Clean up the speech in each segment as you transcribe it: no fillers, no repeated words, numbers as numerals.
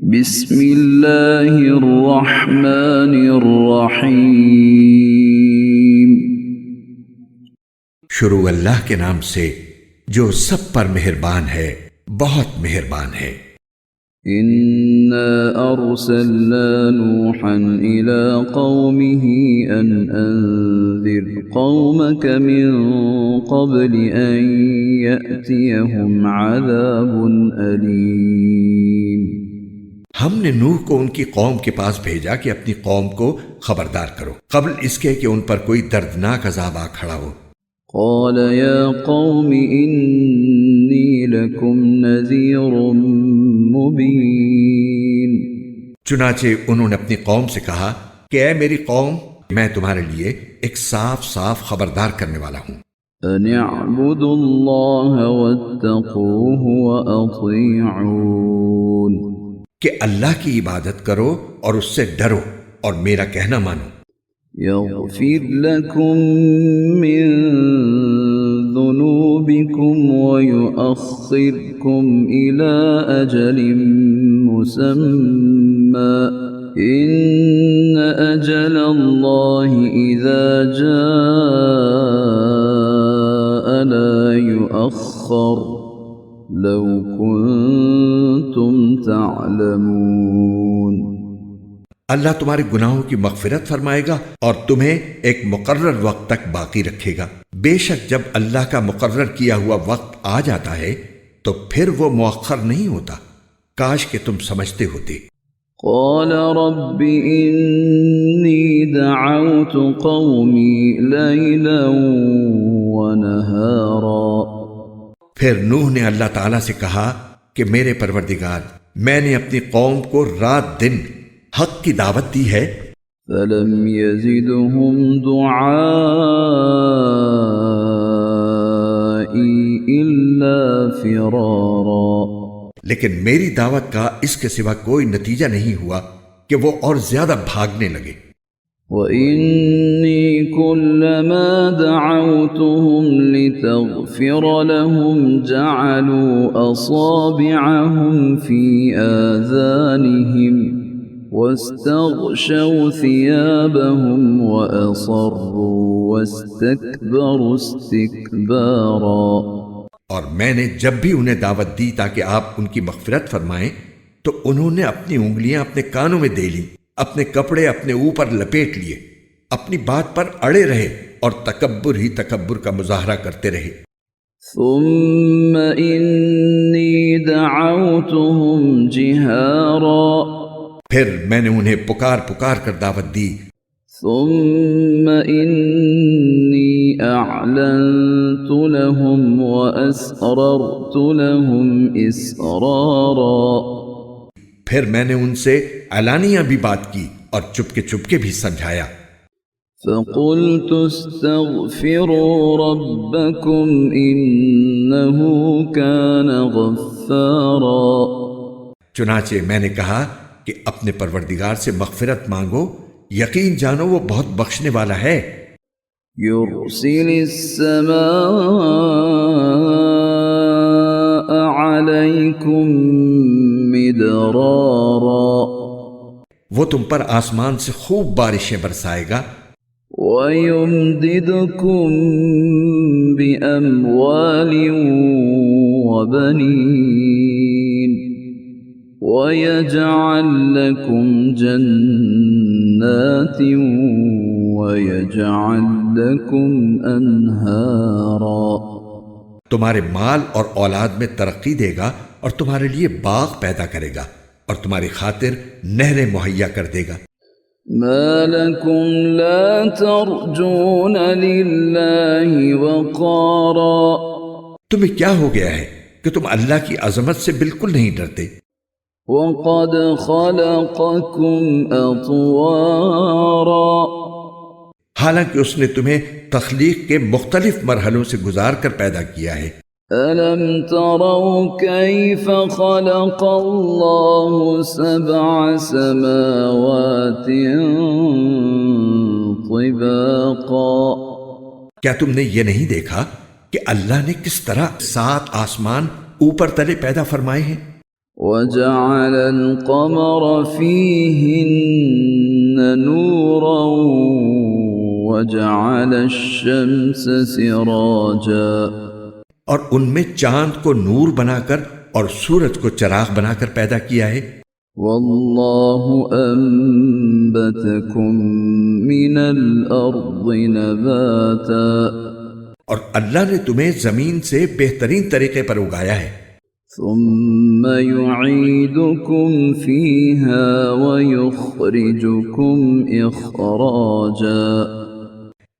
بسم اللہ الرحمن الرحیم۔ شروع اللہ کے نام سے جو سب پر مہربان ہے، بہت مہربان ہے۔ انا ارسلنا نوحا الى قومه ان انذر قومك من قبل ان يأتيهم عذاب أليم۔ ہم نے نوح کو ان کی قوم کے پاس بھیجا کہ اپنی قوم کو خبردار کرو قبل اس کے کہ ان پر کوئی دردناک عذاب آ کھڑا ہو۔ قال يا قوم إني لكم نذير مبين۔ چنانچہ انہوں نے اپنی قوم سے کہا کہ اے میری قوم، میں تمہارے لیے ایک صاف صاف خبردار کرنے والا ہوں۔ أن اعبدوا الله واتقوه وأطيعون۔ کہ اللہ کی عبادت کرو اور اس سے ڈرو اور میرا کہنا مانو۔ يغفر لكم من ذنوبكم ويؤخركم إلى أجل مسمى إن أجل الله إذا جاء لا يؤخر لو كنتم تعلمون۔ اللہ تمہارے گناہوں کی مغفرت فرمائے گا اور تمہیں ایک مقرر وقت تک باقی رکھے گا۔ بے شک جب اللہ کا مقرر کیا ہوا وقت آ جاتا ہے تو پھر وہ مؤخر نہیں ہوتا، کاش کہ تم سمجھتے ہوتے۔ قال رب إني دعوت قومي ليلا ونهارا۔ پھر نوح نے اللہ تعالیٰ سے کہا کہ میرے پروردگار، میں نے اپنی قوم کو رات دن حق کی دعوت دی ہے، فلم يزدهم دعائي إلا فرارا۔ لیکن میری دعوت کا اس کے سوا کوئی نتیجہ نہیں ہوا کہ وہ اور زیادہ بھاگنے لگے۔ وَإِنِّي كُلَّمَا دَعَوْتُهُمْ لِتَغْفِرَ لَهُمْ جَعَلُوا أَصَابِعَهُمْ فِي آذَانِهِمْ وَاسْتَغْشَوْا ثِيَابَهُمْ وَأَصَرُّوا وَاسْتَكْبَرُوا اسْتِكْبَارًا۔ اور میں نے جب بھی انہیں دعوت دی تاکہ آپ ان کی مغفرت فرمائیں تو انہوں نے اپنی انگلیاں اپنے کانوں میں دے لیں، اپنے کپڑے اپنے اوپر لپیٹ لیے، اپنی بات پر اڑے رہے اور تکبر ہی تکبر کا مظاہرہ کرتے رہے۔ ثم إني دعوتهم جهارا۔ پھر میں نے انہیں پکار پکار کر دعوت دی۔ ثم إني أعلنت لهم وأسررت لهم إسرارا۔ پھر میں نے ان سے علانیہ بھی بات کی اور چپکے بھی سمجھایا۔ فقلت استغفروا ربكم إنه كان غفارا۔ چنانچہ میں نے کہا کہ اپنے پروردگار سے مغفرت مانگو، یقین جانو وہ بہت بخشنے والا ہے۔ يرسل السماء عليكم مدرارا۔ وہ تم پر آسمان سے خوب بارشیں برسائے گا، وَيُمْدِدْكُمْ بِأَمْوَالٍ وَبَنِينَ وَيَجْعَلْ لَكُمْ جَنَّاتٍ وَيَجْعَلْ لَكُمْ أَنْهَارًا۔ تمہارے مال اور اولاد میں ترقی دے گا اور تمہارے لیے باغ پیدا کرے گا اور تمہاری خاطر نہریں مہیا کر دے گا۔ ما لكم لا ترجون لله وقارا۔ تمہیں کیا ہو گیا ہے کہ تم اللہ کی عظمت سے بالکل نہیں ڈرتے؟ وقد خلقكم أطوارا۔ حالانکہ اس نے تمہیں تخلیق کے مختلف مرحلوں سے گزار کر پیدا کیا ہے۔ ألم تروا كيف خلق الله سبع سماوات طباقا۔ کیا تم نے یہ نہیں دیکھا کہ اللہ نے کس طرح 7 آسمان اوپر تلے پیدا فرمائے ہیں؟ وجعل القمر فيهن نورا وجعل الشمس سراجا، اور ان میں چاند کو نور بنا کر اور سورج کو چراغ بنا کر پیدا کیا ہے۔ واللہ انبتکم من الارض نباتا، اور اللہ نے تمہیں زمین سے بہترین طریقے پر اگایا ہے، ثم يعيدكم فيها ويخرجكم اخراجا،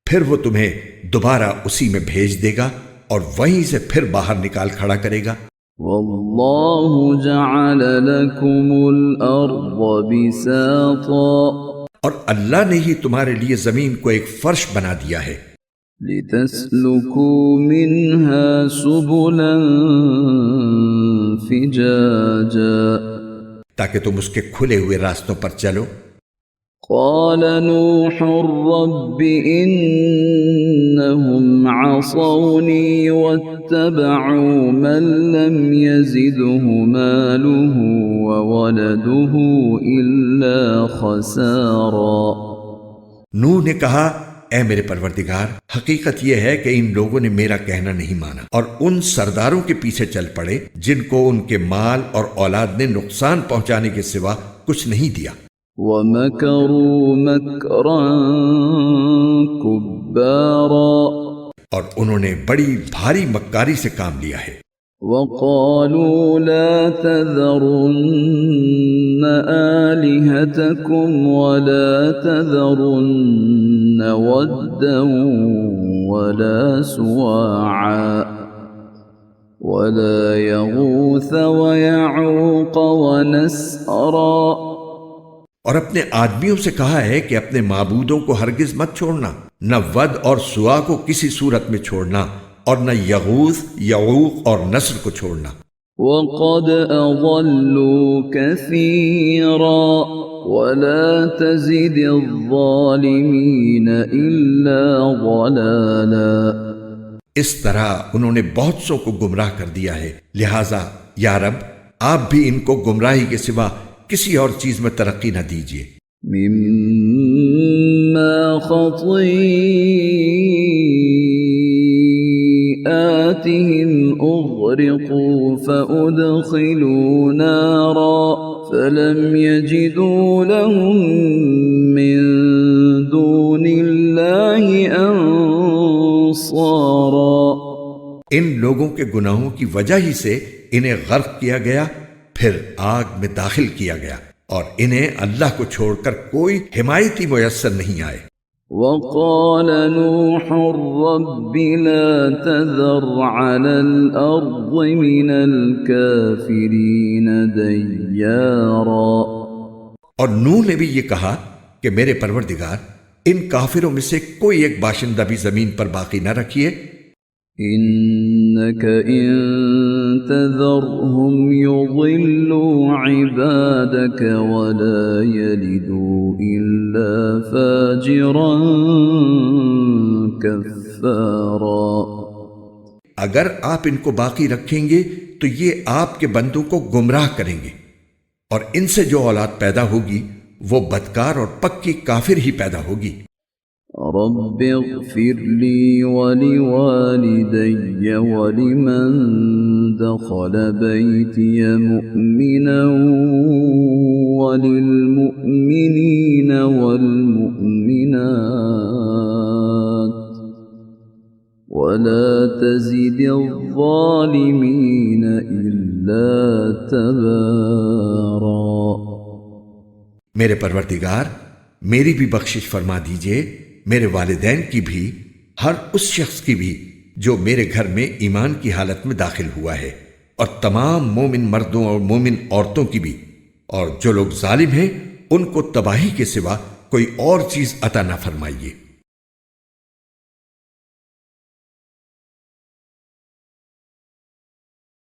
پھر وہ تمہیں دوبارہ اسی میں بھیج دے گا اور وہیں سے پھر باہر نکال کھڑا کرے گا۔ واللہ جعل لكم الارض بساطا، اور اللہ نے ہی تمہارے لیے زمین کو ایک فرش بنا دیا ہے، لتسلكوا منها سبلا فجاجا، تاکہ تم اس کے کھلے ہوئے راستوں پر چلو۔ قال نوح رب إنهم عصوني واتبعوا من لم يزده ماله وولده إلا خسارا۔ نوح نے کہا اے میرے پروردگار، حقیقت یہ ہے کہ ان لوگوں نے میرا کہنا نہیں مانا اور ان سرداروں کے پیچھے چل پڑے جن کو ان کے مال اور اولاد نے نقصان پہنچانے کے سوا کچھ نہیں دیا۔ وَمَكَرُوا مَكْرًا كُبَّارًا، اور انہوں نے بڑی بھاری مکاری سے کام لیا ہے۔ وَقَالُوا لَا تَذَرُنَّ آلِهَتَكُمْ وَلَا تَذَرُنَّ وَدًّا وَلَا سُوَاعًا وَلَا يَغُوثَ وَيَعُوقَ وَنَسْرًا، اور اپنے آدمیوں سے کہا ہے کہ اپنے معبودوں کو ہرگز مت چھوڑنا، نہ ود اور سوا کو کسی صورت میں چھوڑنا، اور نہ یغوث، یعوق اور نصر کو چھوڑنا۔ وَقَدْ أَضَلُّوا كَثِيرًا وَلَا تَزِدِ الظَّالِمِينَ إِلَّا ضَلَالًا، اس طرح انہوں نے بہت سو کو گمراہ کر دیا ہے، لہٰذا یا رب آپ بھی ان کو گمراہی کے سوا کسی اور چیز میں ترقی نہ دیجیے۔ مِمَّا خَطِيئَاتِهِمْ أُغْرِقُوا فَأُدْخِلُوا نَارًا فَلَمْ يَجِدُوا لَهُم مِّن دُونِ اللَّهِ أَنصَارًا، ان لوگوں کے گناہوں کی وجہ ہی سے انہیں غرق کیا گیا، پھر آگ میں داخل کیا گیا، اور انہیں اللہ کو چھوڑ کر کوئی حمایتی میسر نہیں آئے۔ وَقَالَ نُوحٌ رَبِّ لَا تَذَرْ عَلَى الْأَرْضِ مِنَ الْكَافِرِينَ دَيَّارًا، اور نوح نے بھی یہ کہا کہ میرے پروردگار ان کافروں میں سے کوئی ایک باشندہ بھی زمین پر باقی نہ رکھیے۔ إِنَّكَ إِن تَذَرْهُمْ يُضِلُّوا عِبَادَكَ وَلَا يَلِدُوا إِلَّا فَاجِرًا كَفَّارًا، اگر آپ ان کو باقی رکھیں گے تو یہ آپ کے بندوں کو گمراہ کریں گے، اور ان سے جو اولاد پیدا ہوگی وہ بدکار اور پکی کافر ہی پیدا ہوگی۔ رب اغفر لي ولوالدي ولمن دخل بيتي مؤمنا وللمؤمنين والمؤمنات ولا تزد الظالمين إلا تبارا۔ میرے پروردگار میری بھی بخشش فرما دیجئے، میرے والدین کی بھی، ہر اس شخص کی بھی جو میرے گھر میں ایمان کی حالت میں داخل ہوا ہے، اور تمام مومن مردوں اور مومن عورتوں کی بھی، اور جو لوگ ظالم ہیں ان کو تباہی کے سوا کوئی اور چیز عطا نہ فرمائیے۔